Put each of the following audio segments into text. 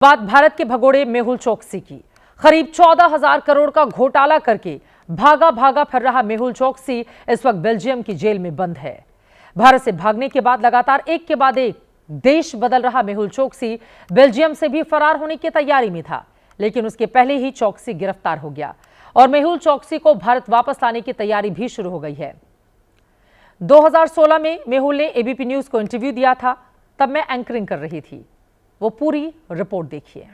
बात भारत के भगोड़े मेहुल चोकसी की। करीब 14,000 करोड़ का घोटाला करके भागा भागा फिर रहा मेहुल चोकसी इस वक्त बेल्जियम की जेल में बंद है। भारत से भागने के बाद लगातार एक के बाद एक देश बदल रहा मेहुल चोकसी बेल्जियम से भी फरार होने की तैयारी में था, लेकिन उसके पहले ही चोकसी गिरफ्तार हो गया और मेहुल चोकसी को भारत वापस लाने की तैयारी भी शुरू हो गई है। 2016 में मेहुल ने एबीपी न्यूज को इंटरव्यू दिया था, तब मैं एंकरिंग कर रही थी। वो पूरी रिपोर्ट देखिए।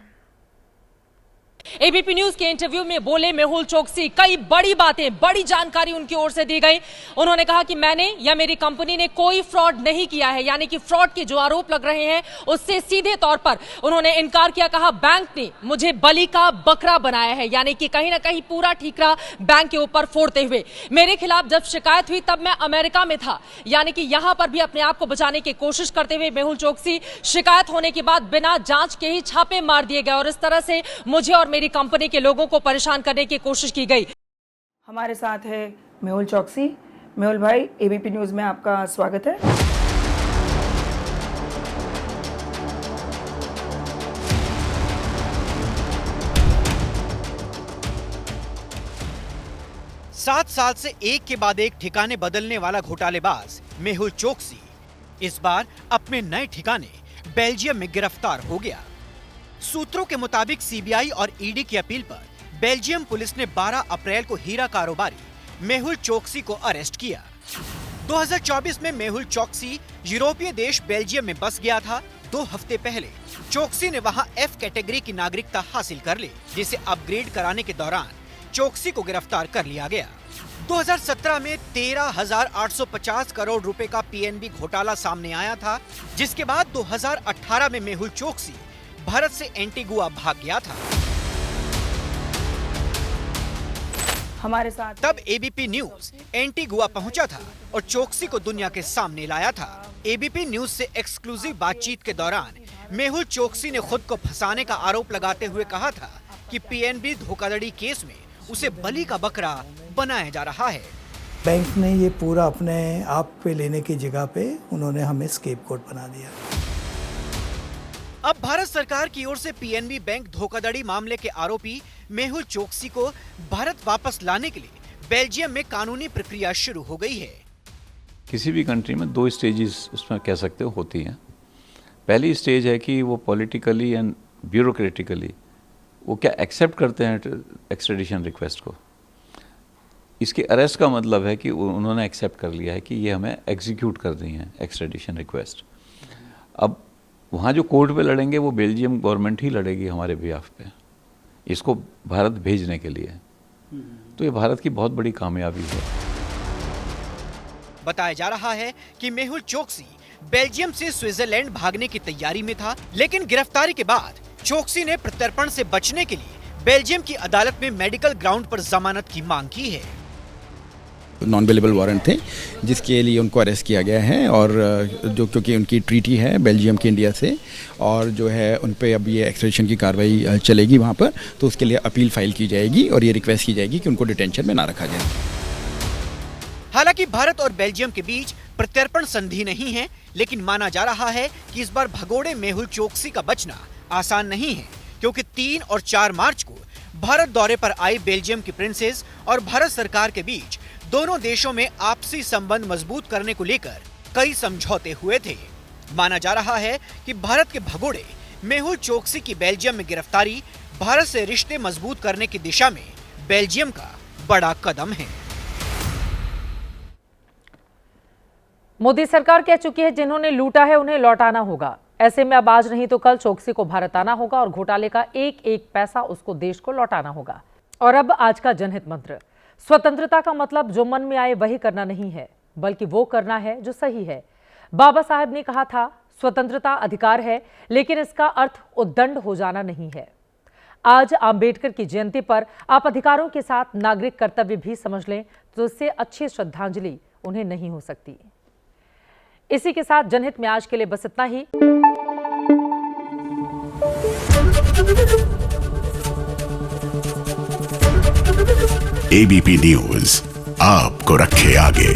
एबीपी न्यूज के इंटरव्यू में बोले मेहुल चोकसी, कई बड़ी बातें, बड़ी जानकारी उनकी ओर से दी गई। उन्होंने कहा कि मैंने या मेरी कंपनी ने कोई फ्रॉड नहीं किया है, यानी कि फ्रॉड के जो आरोप लग रहे हैं उससे सीधे तौर पर उन्होंने इनकार किया। कहा बैंक ने मुझे बलि का बकरा बनाया है, यानी कि कहीं ना कहीं पूरा ठीकरा बैंक के ऊपर फोड़ते हुए। मेरे खिलाफ जब शिकायत हुई तब मैं अमेरिका में था, यानी कि यहां पर भी अपने आप को बचाने की कोशिश करते हुए मेहुल चोकसी शिकायत होने के बाद बिना जांच के ही छापे मार दिए गए और इस तरह से मुझे और मेरी कंपनी के लोगों को परेशान करने की कोशिश की गई। हमारे साथ है मेहुल चोकसी। मेहुल भाई, एबीपी न्यूज में आपका स्वागत है। सात साल से एक के बाद एक ठिकाने बदलने वाला घोटालेबाज मेहुल चोकसी इस बार अपने नए ठिकाने बेल्जियम में गिरफ्तार हो गया। सूत्रों के मुताबिक सीबीआई और ईडी की अपील पर बेल्जियम पुलिस ने 12 अप्रैल को हीरा कारोबारी मेहुल चोकसी को अरेस्ट किया। 2024 में मेहुल चोकसी यूरोपीय देश बेल्जियम में बस गया था। 2 हफ्ते पहले चोकसी ने वहां F कैटेगरी की नागरिकता हासिल कर ली, जिसे अपग्रेड कराने के दौरान चोकसी को गिरफ्तार कर लिया गया। 2017 में 13,850 करोड़ रुपए का पीएनबी घोटाला सामने आया था, जिसके बाद 2018 में मेहुल चोकसी भारत से एंटीगुआ भाग गया था। हमारे साथ तब एबीपी न्यूज एंटीगुआ पहुंचा था और चोकसी को दुनिया के सामने लाया था। एबीपी न्यूज से एक्सक्लूसिव बातचीत के दौरान मेहुल चोकसी ने खुद को फंसाने का आरोप लगाते हुए कहा था कि पीएनबी धोखाधड़ी केस में उसे बलि का बकरा बनाया जा रहा है। बैंक ने ये पूरा अपने आप पे लेने की जगह पे उन्होंने हमें स्केपगोट बना दिया। अब भारत सरकार की ओर से पीएनबी बैंक धोखाधड़ी मामले के आरोपी मेहुल चोकसी को भारत वापस लाने के लिए बेल्जियम में कानूनी प्रक्रिया शुरू हो गई है। किसी भी कंट्री में 2 स्टेजेस उसमें कह सकते हो होती हैं। पहली स्टेज है कि वो पॉलिटिकली एंड ब्यूरोक्रेटिकली वो क्या एक्सेप्ट करते हैं एक्स्ट्रेडिशन रिक्वेस्ट को। इसके अरेस्ट का मतलब है कि उन्होंने एक्सेप्ट कर लिया है कि ये हमें एग्जीक्यूट कर दी है एक्स्ट्रेडिशन रिक्वेस्ट। अब वहाँ जो कोर्ट पे लड़ेंगे वो बेल्जियम गवर्नमेंट ही लड़ेगी हमारे बिहाफ पे, इसको भारत भेजने के लिए। तो ये भारत की बहुत बड़ी कामयाबी है। बताया जा रहा है कि मेहुल चोकसी बेल्जियम से स्विट्जरलैंड भागने की तैयारी में था, लेकिन गिरफ्तारी के बाद चोकसी ने प्रत्यर्पण से बचने के लिए बेल्जियम की अदालत में मेडिकल ग्राउंड पर जमानत की मांग की है। नॉन अवेलेबल वारंट थे, जिसके लिए उनको अरेस्ट किया गया है और जो क्योंकि उनकी ट्रीटी है बेल्जियम की इंडिया से और जो है उन पे अब ये एक्सट्रेडिशन की कार्रवाई चलेगी वहाँ पर, तो उसके लिए अपील फाइल की जाएगी और ये रिक्वेस्ट की जाएगी कि उनको डिटेंशन में ना रखा जाए। हालांकि भारत और बेल्जियम के बीच प्रत्यर्पण संधि नहीं है, लेकिन माना जा रहा है कि इस बार भगोड़े मेहुल चोकसी का बचना आसान नहीं है, क्योंकि 3 और 4 मार्च को भारत दौरे पर आई बेल्जियम की प्रिंसेस और भारत सरकार के बीच दोनों देशों में आपसी संबंध मजबूत करने को लेकर कई समझौते हुए थे। माना जा रहा है कि भारत के भगोड़े मेहुल चोकसी की बेल्जियम में गिरफ्तारी भारत से रिश्ते मजबूत करने की दिशा में बेल्जियम का बड़ा कदम है। मोदी सरकार कह चुकी है जिन्होंने लूटा है उन्हें लौटाना होगा। ऐसे में अब आज नहीं तो कल चोकसी को भारत आना होगा और घोटाले का एक एक पैसा उसको देश को लौटाना होगा। और अब आज का जनहित मंत्र, स्वतंत्रता का मतलब जो मन में आए वही करना नहीं है, बल्कि वो करना है जो सही है। बाबा साहब ने कहा था स्वतंत्रता अधिकार है, लेकिन इसका अर्थ उद्दंड हो जाना नहीं है। आज अंबेडकर की जयंती पर आप अधिकारों के साथ नागरिक कर्तव्य भी समझ लें तो इससे अच्छी श्रद्धांजलि उन्हें नहीं हो सकती। इसी के साथ जनहित में आज के लिए बस इतना ही। एबीपी न्यूज आपको रखे आगे।